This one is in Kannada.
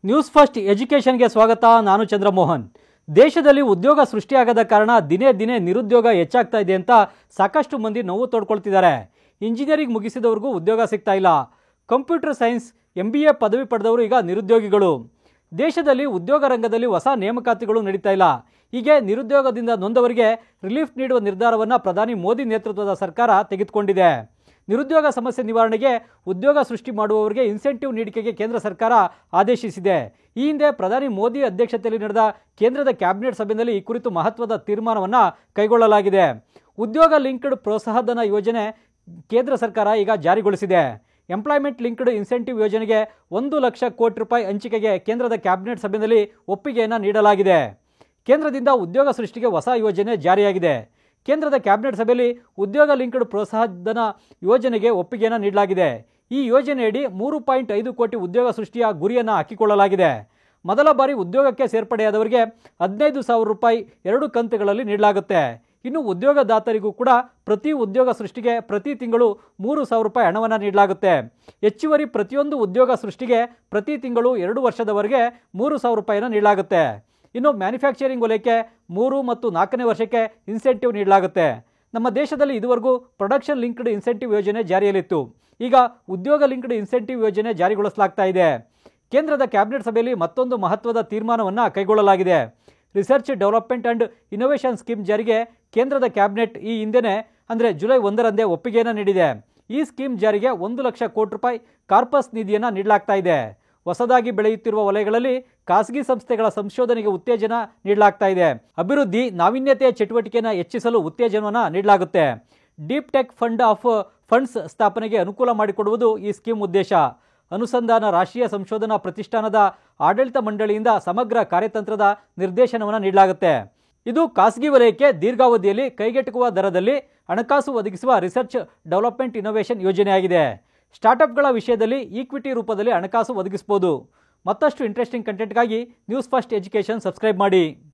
ನ್ಯೂಸ್ ಫಸ್ಟ್ ಎಜುಕೇಷನ್ಗೆ ಸ್ವಾಗತ. ನಾನು ಚಂದ್ರಮೋಹನ್. ದೇಶದಲ್ಲಿ ಉದ್ಯೋಗ ಸೃಷ್ಟಿಯಾಗದ ಕಾರಣ ದಿನೇ ದಿನೇ ನಿರುದ್ಯೋಗ ಹೆಚ್ಚಾಗ್ತಾ ಇದೆ ಅಂತ ಸಾಕಷ್ಟು ಮಂದಿ ನೋವು ತೋಡ್ಕೊಳ್ತಿದ್ದಾರೆ. ಇಂಜಿನಿಯರಿಂಗ್ ಮುಗಿಸಿದವ್ರಿಗೂ ಉದ್ಯೋಗ ಸಿಗ್ತಾ ಇಲ್ಲ. ಕಂಪ್ಯೂಟರ್ ಸೈನ್ಸ್ MBA ಪದವಿ ಪಡೆದವರು ಈಗ ನಿರುದ್ಯೋಗಿಗಳು. ದೇಶದಲ್ಲಿ ಉದ್ಯೋಗ ರಂಗದಲ್ಲಿ ಹೊಸ ನೇಮಕಾತಿಗಳು ನಡೀತಾ ಇಲ್ಲ. ಹೀಗೆ ನಿರುದ್ಯೋಗದಿಂದ ನೊಂದವರಿಗೆ ರಿಲೀಫ್ ನೀಡುವ ನಿರ್ಧಾರವನ್ನು ಪ್ರಧಾನಿ ಮೋದಿ ನೇತೃತ್ವದ ಸರ್ಕಾರ ತೆಗೆದುಕೊಂಡಿದೆ. ನಿರುದ್ಯೋಗ ಸಮಸ್ಯೆ ನಿವಾರಣೆಗೆ ಉದ್ಯೋಗ ಸೃಷ್ಟಿ ಮಾಡುವವರಿಗೆ ಇನ್ಸೆಂಟಿವ್ ನೀಡಿಕೆಗೆ ಕೇಂದ್ರ ಸರ್ಕಾರ ಆದೇಶಿಸಿದೆ. ಈ ಹಿಂದೆ ಪ್ರಧಾನಿ ಮೋದಿ ಅಧ್ಯಕ್ಷತೆಯಲ್ಲಿ ನಡೆದ ಕೇಂದ್ರದ ಕ್ಯಾಬಿನೆಟ್ ಸಭೆಯಲ್ಲಿ ಈ ಕುರಿತು ಮಹತ್ವದ ತೀರ್ಮಾನವನ್ನು ಕೈಗೊಳ್ಳಲಾಗಿದೆ. ಉದ್ಯೋಗ ಲಿಂಕ್ಡ್ ಪ್ರೋತ್ಸಾಹಧನ ಯೋಜನೆ ಕೇಂದ್ರ ಸರ್ಕಾರ ಈಗ ಜಾರಿಗೊಳಿಸಿದೆ. ಎಂಪ್ಲಾಯ್ಮೆಂಟ್ ಲಿಂಕ್ಡ್ ಇನ್ಸೆಂಟಿವ್ ಯೋಜನೆಗೆ 1 ಲಕ್ಷ ಕೋಟಿ ರೂಪಾಯಿ ಹಂಚಿಕೆಗೆ ಕೇಂದ್ರದ ಕ್ಯಾಬಿನೆಟ್ ಸಭೆಯಲ್ಲಿ ಒಪ್ಪಿಗೆಯನ್ನು ನೀಡಲಾಗಿದೆ. ಕೇಂದ್ರದಿಂದ ಉದ್ಯೋಗ ಸೃಷ್ಟಿಗೆ ಹೊಸ ಯೋಜನೆ ಜಾರಿಯಾಗಿದೆ. ಕೇಂದ್ರದ ಕ್ಯಾಬಿನೆಟ್ ಸಭೆಯಲ್ಲಿ ಉದ್ಯೋಗ ಲಿಂಕ್ಡ್ ಪ್ರೋತ್ಸಾಹಧನ ಯೋಜನೆಗೆ ಒಪ್ಪಿಗೆಯನ್ನು ನೀಡಲಾಗಿದೆ. ಈ ಯೋಜನೆಯಡಿ 3.5 ಕೋಟಿ ಉದ್ಯೋಗ ಸೃಷ್ಟಿಯ ಗುರಿಯನ್ನು ಹಾಕಿಕೊಳ್ಳಲಾಗಿದೆ. ಮೊದಲ ಬಾರಿ ಉದ್ಯೋಗಕ್ಕೆ ಸೇರ್ಪಡೆಯಾದವರಿಗೆ 15,000 ರೂಪಾಯಿ 2 ಕಂತುಗಳಲ್ಲಿ ನೀಡಲಾಗುತ್ತೆ. ಇನ್ನು ಉದ್ಯೋಗದಾತರಿಗೂ ಕೂಡ ಪ್ರತಿ ಉದ್ಯೋಗ ಸೃಷ್ಟಿಗೆ ಪ್ರತಿ ತಿಂಗಳು 3,000 ರೂಪಾಯಿ ಹಣವನ್ನು ನೀಡಲಾಗುತ್ತೆ. ಹೆಚ್ಚುವರಿ ಪ್ರತಿಯೊಂದು ಉದ್ಯೋಗ ಸೃಷ್ಟಿಗೆ ಪ್ರತಿ ತಿಂಗಳು 2 ವರ್ಷದವರೆಗೆ 3,000 ರೂಪಾಯಿಯನ್ನು ನೀಡಲಾಗುತ್ತೆ. ಇನ್ನು ಮ್ಯಾನುಫ್ಯಾಕ್ಚರಿಂಗ್ ವಲಯಕ್ಕೆ 3 ಮತ್ತು 4ನೇ ವರ್ಷಕ್ಕೆ ಇನ್ಸೆಂಟಿವ್ ನೀಡಲಾಗುತ್ತೆ. ನಮ್ಮ ದೇಶದಲ್ಲಿ ಇದುವರೆಗೂ ಪ್ರೊಡಕ್ಷನ್ ಲಿಂಕ್ಡ್ ಇನ್ಸೆಂಟಿವ್ ಯೋಜನೆ ಜಾರಿಯಲ್ಲಿತ್ತು. ಈಗ ಉದ್ಯೋಗ ಲಿಂಕ್ಡ್ ಇನ್ಸೆಂಟಿವ್ ಯೋಜನೆ ಜಾರಿಗೊಳಿಸಲಾಗ್ತಾ ಇದೆ. ಕೇಂದ್ರದ ಕ್ಯಾಬಿನೆಟ್ ಸಭೆಯಲ್ಲಿ ಮತ್ತೊಂದು ಮಹತ್ವದ ತೀರ್ಮಾನವನ್ನು ಕೈಗೊಳ್ಳಲಾಗಿದೆ. Research development and innovation scheme ಜಾರಿಗೆ ಕೇಂದ್ರದ ಕ್ಯಾಬಿನೆಟ್ ಈ ಹಿಂದೆನೇ ಅಂದರೆ ಜುಲೈ 1ರಂದೇ ಒಪ್ಪಿಗೆಯನ್ನು ನೀಡಿದೆ. ಈ ಸ್ಕೀಮ್ ಜಾರಿಗೆ 1 ಲಕ್ಷ ಕೋಟಿ ರೂಪಾಯಿ ಕಾರ್ಪಸ್ ನಿಧಿಯನ್ನು ನೀಡಲಾಗ್ತಾ ಇದೆ. ಹೊಸದಾಗಿ ಬೆಳೆಯುತ್ತಿರುವ ವಲಯಗಳಲ್ಲಿ ಖಾಸಗಿ ಸಂಸ್ಥೆಗಳ ಸಂಶೋಧನೆಗೆ ಉತ್ತೇಜನ ನೀಡಲಾಗ್ತಾ ಇದೆ. ಅಭಿವೃದ್ಧಿ ನಾವೀನ್ಯತೆಯ ಚಟುವಟಿಕೆಯನ್ನು ಹೆಚ್ಚಿಸಲು ಉತ್ತೇಜನವನ್ನು ನೀಡಲಾಗುತ್ತೆ. ಡೀಪ್ ಟೆಕ್ ಫಂಡ್ಸ್ ಸ್ಥಾಪನೆಗೆ ಅನುಕೂಲ ಮಾಡಿಕೊಡುವುದು ಈ ಸ್ಕೀಮ್ ಉದ್ದೇಶ. ಅನುಸಂಧಾನ ರಾಷ್ಟ್ರೀಯ ಸಂಶೋಧನಾ ಪ್ರತಿಷ್ಠಾನದ ಆಡಳಿತ ಮಂಡಳಿಯಿಂದ ಸಮಗ್ರ ಕಾರ್ಯತಂತ್ರದ ನಿರ್ದೇಶನವನ್ನು ನೀಡಲಾಗುತ್ತೆ. ಇದು ಖಾಸಗಿ ವಲಯಕ್ಕೆ ದೀರ್ಘಾವಧಿಯಲ್ಲಿ ಕೈಗೆಟುಕುವ ದರದಲ್ಲಿ ಹಣಕಾಸು ಒದಗಿಸುವ ರಿಸರ್ಚ್ ಡೆವಲಪ್ಮೆಂಟ್ ಇನೋವೇಷನ್ ಯೋಜನೆಯಾಗಿದೆ. ಸ್ಟಾರ್ಟ್ಅಪ್ಗಳ ವಿಷಯದಲ್ಲಿ ಈಕ್ವಿಟಿ ರೂಪದಲ್ಲಿ ಹಣಕಾಸು ಒದಗಿಸಬಹುದು. ಮತ್ತಷ್ಟು ಇಂಟ್ರೆಸ್ಟಿಂಗ್ ಕಂಟೆಂಟ್ಗಾಗಿ ನ್ಯೂಸ್ ಫಸ್ಟ್ ಎಜುಕೇಷನ್ ಸಬ್ಸ್ಕ್ರೈಬ್ ಮಾಡಿ.